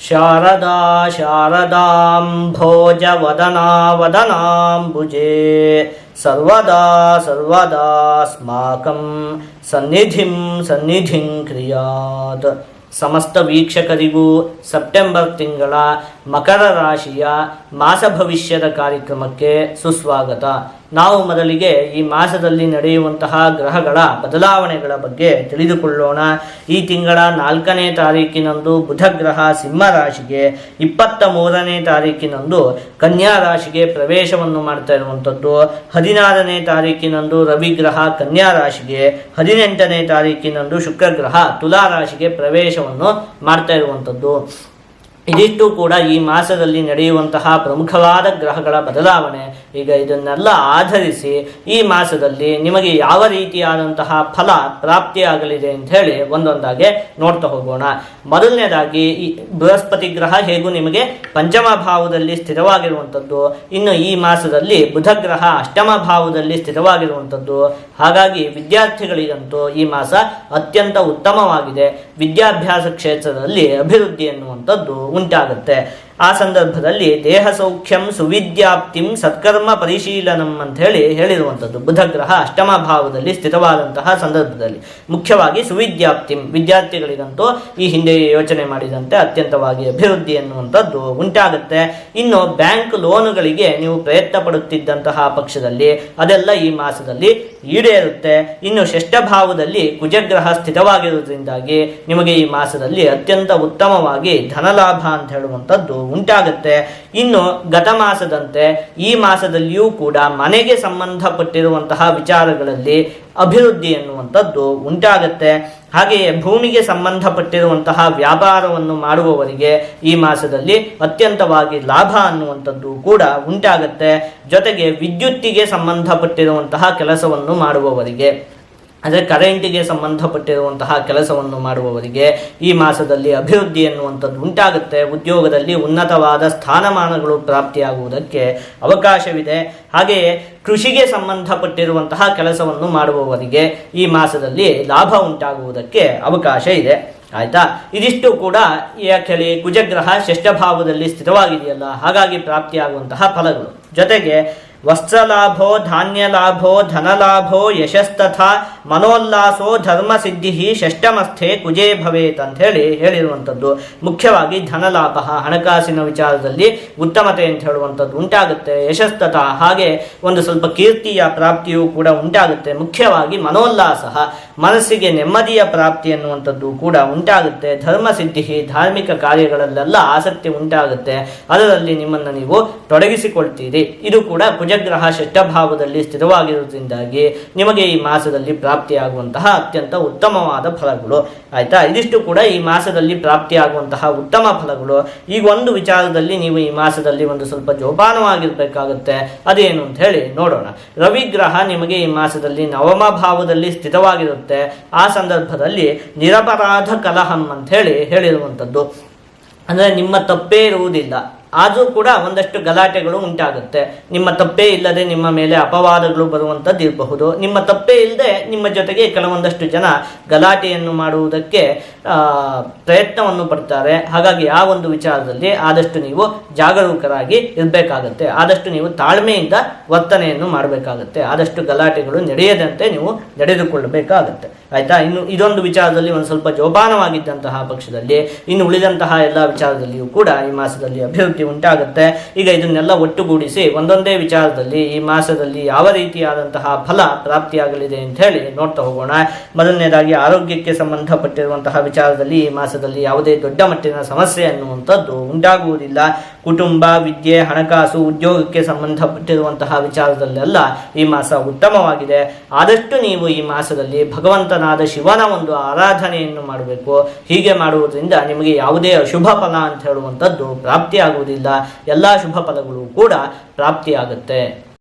ಶಾರದಾ ಶಾರದಾಂಭೋಜವದನಾ ವದನಾಂಬುಜೆ ಸರ್ವದಾ ಸರ್ವದಾಸ್ಮಾಕಂ ಸನ್ನಿಧಿಂ ಸನ್ನಿಧಿಂ ಕ್ರಿಯಾತ್. ಸಮಸ್ತ ವೀಕ್ಷಕರಿಗೂ ಸೆಪ್ಟೆಂಬರ್ ತಿಂಗಳ ಮಕರ ರಾಶಿಯ ಮಾಸ ಭವಿಷ್ಯದ ಕಾರ್ಯಕ್ರಮಕ್ಕೆ ಸುಸ್ವಾಗತ. ನಾವು ಮೊದಲಿಗೆ ಈ ಮಾಸದಲ್ಲಿ ನಡೆಯುವಂತಹ ಗ್ರಹಗಳ ಬದಲಾವಣೆಗಳ ಬಗ್ಗೆ ತಿಳಿದುಕೊಳ್ಳೋಣ. ಈ ತಿಂಗಳ 4ನೇ ತಾರೀಕಿನಂದು ಬುಧ ಗ್ರಹ ಸಿಂಹ ರಾಶಿಗೆ, 23ನೇ ತಾರೀಕಿನಂದು ಕನ್ಯಾ ರಾಶಿಗೆ ಪ್ರವೇಶವನ್ನು ಮಾಡ್ತಾ ಇರುವಂಥದ್ದು. 16ನೇ ತಾರೀಕಿನಂದು ರವಿ ಗ್ರಹ ಕನ್ಯಾ ರಾಶಿಗೆ, 18ನೇ ತಾರೀಕಿನಂದು ಶುಕ್ರ ಗ್ರಹ ತುಲಾ ರಾಶಿಗೆ ಪ್ರವೇಶವನ್ನು ಮಾಡ್ತಾ ಇರುವಂಥದ್ದು. ಇದಿಷ್ಟು ಕೂಡ ಈ ಮಾಸದಲ್ಲಿ ನಡೆಯುವಂತಹ ಪ್ರಮುಖವಾದ ಗ್ರಹಗಳ ಬದಲಾವಣೆ. ಈಗ ಇದನ್ನೆಲ್ಲ ಆಧರಿಸಿ ಈ ಮಾಸದಲ್ಲಿ ನಿಮಗೆ ಯಾವ ರೀತಿಯಾದಂತಹ ಫಲ ಪ್ರಾಪ್ತಿಯಾಗಲಿದೆ ಅಂತ ಹೇಳಿ ಒಂದೊಂದಾಗೆ ನೋಡ್ತಾ ಹೋಗೋಣ. ಮೊದಲನೇದಾಗಿ ಈ ಬೃಹಸ್ಪತಿ ಗ್ರಹ ಹೇಗೂ ನಿಮಗೆ ಪಂಚಮ ಭಾವದಲ್ಲಿ ಸ್ಥಿರವಾಗಿರುವಂಥದ್ದು. ಇನ್ನು ಈ ಮಾಸದಲ್ಲಿ ಬುಧ ಗ್ರಹ ಅಷ್ಟಮ ಭಾವದಲ್ಲಿ ಸ್ಥಿರವಾಗಿರುವಂಥದ್ದು. ಹಾಗಾಗಿ ವಿದ್ಯಾರ್ಥಿಗಳಿಗಂತೂ ಈ ಮಾಸ ಅತ್ಯಂತ ಉತ್ತಮವಾಗಿದೆ. ವಿದ್ಯಾಭ್ಯಾಸ ಕ್ಷೇತ್ರದಲ್ಲಿ ಅಭಿವೃದ್ಧಿ ಎನ್ನುವಂಥದ್ದು ಉಂಟಾಗುತ್ತೆ. ಆ ಸಂದರ್ಭದಲ್ಲಿ ದೇಹ ಸೌಖ್ಯಂ ಸುವಿದ್ಯಾಪ್ತಿಂ ಸತ್ಕರ್ಮ ಪರಿಶೀಲನಂ ಅಂತ ಹೇಳಿರುವಂಥದ್ದು ಬುಧ ಗ್ರಹ ಅಷ್ಟಮ ಭಾವದಲ್ಲಿ ಸ್ಥಿತವಾದಂತಹ ಸಂದರ್ಭದಲ್ಲಿ ಮುಖ್ಯವಾಗಿ ಸುವಿದ್ಯಾಪ್ತಿಂ, ವಿದ್ಯಾರ್ಥಿಗಳಿಗಂತೂ ಈ ಹಿಂದೆ ಯೋಚನೆ ಮಾಡಿದಂತೆ ಅತ್ಯಂತವಾಗಿ ಅಭಿವೃದ್ಧಿ ಎನ್ನುವಂಥದ್ದು ಉಂಟಾಗುತ್ತೆ. ಇನ್ನು ಬ್ಯಾಂಕ್ ಲೋನುಗಳಿಗೆ ನೀವು ಪ್ರಯತ್ನ ಪಡುತ್ತಿದ್ದಂತಹ ಪಕ್ಷದಲ್ಲಿ ಅದೆಲ್ಲ ಈ ಮಾಸದಲ್ಲಿ ಈಡೇರುತ್ತೆ. ಇನ್ನು ಷಷ್ಠ ಭಾವದಲ್ಲಿ ಕುಜಗ್ರಹ ಸ್ಥಿತವಾಗಿರುವುದರಿಂದಾಗಿ ನಿಮಗೆ ಈ ಮಾಸದಲ್ಲಿ ಅತ್ಯಂತ ಉತ್ತಮವಾಗಿ ಧನಲಾಭ ಅಂತ ಹೇಳುವಂಥದ್ದು ಉಂಟಾಗುತ್ತೆ. ಇನ್ನು ಗತ ಮಾಸದಂತೆ ಈ ಮಾಸದಲ್ಲಿಯೂ ಕೂಡ ಮನೆಗೆ ಸಂಬಂಧಪಟ್ಟಿರುವಂತಹ ವಿಚಾರಗಳಲ್ಲಿ ಅಭಿವೃದ್ಧಿ ಎನ್ನುವಂಥದ್ದು ಉಂಟಾಗುತ್ತೆ. ಹಾಗೆಯೇ ಭೂಮಿಗೆ ಸಂಬಂಧಪಟ್ಟಿರುವಂತಹ ವ್ಯಾಪಾರವನ್ನು ಮಾಡುವವರಿಗೆ ಈ ಮಾಸದಲ್ಲಿ ಅತ್ಯಂತವಾಗಿ ಲಾಭ ಅನ್ನುವಂಥದ್ದು ಕೂಡ ಉಂಟಾಗುತ್ತೆ. ಜೊತೆಗೆ ವಿದ್ಯುತ್ತಿಗೆ ಸಂಬಂಧಪಟ್ಟಿರುವಂತಹ ಕೆಲಸವನ್ನು ಮಾಡುವವರಿಗೆ, ಅಂದರೆ ಕರೆಂಟಿಗೆ ಸಂಬಂಧಪಟ್ಟಿರುವಂತಹ ಕೆಲಸವನ್ನು ಮಾಡುವವರಿಗೆ ಈ ಮಾಸದಲ್ಲಿ ಅಭಿವೃದ್ಧಿ ಎನ್ನುವಂಥದ್ದು ಉಂಟಾಗುತ್ತೆ. ಉದ್ಯೋಗದಲ್ಲಿ ಉನ್ನತವಾದ ಸ್ಥಾನಮಾನಗಳು ಪ್ರಾಪ್ತಿಯಾಗುವುದಕ್ಕೆ ಅವಕಾಶವಿದೆ. ಹಾಗೆಯೇ ಕೃಷಿಗೆ ಸಂಬಂಧಪಟ್ಟಿರುವಂತಹ ಕೆಲಸವನ್ನು ಮಾಡುವವರಿಗೆ ಈ ಮಾಸದಲ್ಲಿ ಲಾಭ ಉಂಟಾಗುವುದಕ್ಕೆ ಅವಕಾಶ ಇದೆ. ಆಯ್ತಾ? ಇದಿಷ್ಟು ಕೂಡ ಯಾಕೆ ಕುಜಗ್ರಹ ಷಷ್ಠ ಭಾವದಲ್ಲಿ ಸ್ಥಿತವಾಗಿದೆಯಲ್ಲ, ಹಾಗಾಗಿ ಪ್ರಾಪ್ತಿಯಾಗುವಂತಹ ಫಲಗಳು. ಜೊತೆಗೆ ವಸ್ತ್ರಲಾಭೋ ಧಾನ್ಯಲಾಭೋ ಧನಲಾಭೋ ಯಶಸ್ತಥಾ ಮನೋಲ್ಲಾಸೋ ಧರ್ಮಸಿದ್ಧಿ ಷಷ್ಠಮಸ್ಥೆ ಕುಜೇ ಭವೇತ್ ಅಂತ ಹೇಳಿರುವಂಥದ್ದು. ಮುಖ್ಯವಾಗಿ ಧನಲಾಭ, ಹಣಕಾಸಿನ ವಿಚಾರದಲ್ಲಿ ಉತ್ತಮತೆ ಅಂತ ಹೇಳುವಂಥದ್ದು ಉಂಟಾಗುತ್ತೆ. ಯಶಸ್ತಥ, ಹಾಗೆ ಒಂದು ಸ್ವಲ್ಪ ಕೀರ್ತಿಯ ಪ್ರಾಪ್ತಿಯೂ ಕೂಡ ಉಂಟಾಗುತ್ತೆ. ಮುಖ್ಯವಾಗಿ ಮನೋಲ್ಲಾಸ, ಮನಸ್ಸಿಗೆ ನೆಮ್ಮದಿಯ ಪ್ರಾಪ್ತಿ ಎನ್ನುವಂಥದ್ದು ಕೂಡ ಉಂಟಾಗುತ್ತೆ. ಧರ್ಮಸಿದ್ಧಿ, ಧಾರ್ಮಿಕ ಕಾರ್ಯಗಳಲ್ಲೆಲ್ಲ ಆಸಕ್ತಿ ಉಂಟಾಗುತ್ತೆ. ಅದರಲ್ಲಿ ನಿಮ್ಮನ್ನು ನೀವು ತೊಡಗಿಸಿಕೊಳ್ತೀರಿ. ಇದು ಕೂಡ ಕುಜಗ್ರಹ ಷಷ್ಠ ಭಾವದಲ್ಲಿ ಸ್ಥಿರವಾಗಿರುವುದರಿಂದಾಗಿ ನಿಮಗೆ ಈ ಮಾಸದಲ್ಲಿ ಪ್ರಾಪ್ತಿಯಾಗುವಂತಹ ಅತ್ಯಂತ ಉತ್ತಮವಾದ ಫಲಗಳು. ಆಯ್ತಾ? ಇದಿಷ್ಟು ಕೂಡ ಈ ಮಾಸದಲ್ಲಿ ಪ್ರಾಪ್ತಿಯಾಗುವಂತಹ ಉತ್ತಮ ಫಲಗಳು. ಈಗ ಒಂದು ವಿಚಾರದಲ್ಲಿ ನೀವು ಈ ಮಾಸದಲ್ಲಿ ಒಂದು ಸ್ವಲ್ಪ ಜೋಪಾನವಾಗಿರ್ಬೇಕಾಗುತ್ತೆ. ಅದೇನು ಅಂತ ಹೇಳಿ ನೋಡೋಣ. ರವಿ ಗ್ರಹ ನಿಮಗೆ ಈ ಮಾಸದಲ್ಲಿ ನವಮ ಭಾವದಲ್ಲಿ ಸ್ಥಿತವಾಗಿರುತ್ತೆ. ಆ ಸಂದರ್ಭದಲ್ಲಿ ನಿರಪರಾಧ ಕಲಹಂ ಅಂತ ಹೇಳಿರುವಂಥದ್ದು. ಅಂದರೆ ನಿಮ್ಮ ತಪ್ಪೇ ಇರುವುದಿಲ್ಲ, ಆದರೂ ಕೂಡ ಒಂದಷ್ಟು ಗಲಾಟೆಗಳು ಉಂಟಾಗುತ್ತೆ. ನಿಮ್ಮ ತಪ್ಪೇ ಇಲ್ಲದೆ ನಿಮ್ಮ ಮೇಲೆ ಅಪವಾದಗಳು ಬರುವಂಥದ್ದು ಇರಬಹುದು. ನಿಮ್ಮ ತಪ್ಪೇ ಇಲ್ಲದೆ ನಿಮ್ಮ ಜೊತೆಗೆ ಕೆಲವೊಂದಷ್ಟು ಜನ ಗಲಾಟೆಯನ್ನು ಮಾಡುವುದಕ್ಕೆ ಪ್ರಯತ್ನವನ್ನು ಪಡ್ತಾರೆ. ಹಾಗಾಗಿ ಆ ಒಂದು ವಿಚಾರದಲ್ಲಿ ಆದಷ್ಟು ನೀವು ಜಾಗರೂಕರಾಗಿ ಇರಬೇಕಾಗತ್ತೆ. ಆದಷ್ಟು ನೀವು ತಾಳ್ಮೆಯಿಂದ ವರ್ತನೆಯನ್ನು ಮಾಡಬೇಕಾಗತ್ತೆ. ಆದಷ್ಟು ಗಲಾಟೆಗಳು ನಡೆಯದಂತೆ ನೀವು ನಡೆದುಕೊಳ್ಳಬೇಕಾಗತ್ತೆ. ಆಯ್ತಾ? ಇನ್ನು ಇದೊಂದು ವಿಚಾರದಲ್ಲಿ ಒಂದು ಸ್ವಲ್ಪ ಜೋಪಾನವಾಗಿದ್ದಂತಹ ಪಕ್ಷದಲ್ಲಿ ಇನ್ನು ಉಳಿದಂತಹ ಎಲ್ಲ ವಿಚಾರದಲ್ಲಿಯೂ ಕೂಡ ಈ ಮಾಸದಲ್ಲಿ ಅಭಿವೃದ್ಧಿ ಉಂಟಾಗುತ್ತೆ. ಈಗ ಇದನ್ನೆಲ್ಲ ಒಟ್ಟುಗೂಡಿಸಿ ಒಂದೊಂದೇ ವಿಚಾರದಲ್ಲಿ ಈ ಮಾಸದಲ್ಲಿ ಯಾವ ರೀತಿಯಾದಂತಹ ಫಲ ಪ್ರಾಪ್ತಿಯಾಗಲಿದೆ ಅಂತ ಹೇಳಿ ನೋಡ್ತಾ ಹೋಗೋಣ. ಮೊದಲನೇದಾಗಿ ಆರೋಗ್ಯಕ್ಕೆ ಸಂಬಂಧಪಟ್ಟಿರುವಂತಹ ವಿಚಾರದಲ್ಲಿ ಈ ಮಾಸದಲ್ಲಿ ಯಾವುದೇ ದೊಡ್ಡ ಮಟ್ಟಿನ ಸಮಸ್ಯೆ ಅನ್ನುವಂಥದ್ದು ಉಂಟಾಗುವುದಿಲ್ಲ. ಕುಟುಂಬ, ವಿದ್ಯೆ, ಹಣಕಾಸು, ಉದ್ಯೋಗಕ್ಕೆ ಸಂಬಂಧಪಟ್ಟಿರುವಂತಹ ವಿಚಾರದಲ್ಲೆಲ್ಲ ಈ ಮಾಸ ಉತ್ತಮವಾಗಿದೆ. ಆದಷ್ಟು ನೀವು ಈ ಮಾಸದಲ್ಲಿ ಭಗವಂತನಾದ ಶಿವನ ಒಂದು ಆರಾಧನೆಯನ್ನು ಮಾಡಬೇಕು. ಹೀಗೆ ಮಾಡುವುದರಿಂದ ನಿಮಗೆ ಯಾವುದೇ ಅಶುಭ ಫಲ ಅಂತ ಹೇಳುವಂಥದ್ದು ಪ್ರಾಪ್ತಿಯಾಗುವುದಿಲ್ಲ. ಎಲ್ಲ ಶುಭ ಫಲಗಳು ಕೂಡ ಪ್ರಾಪ್ತಿಯಾಗುತ್ತೆ.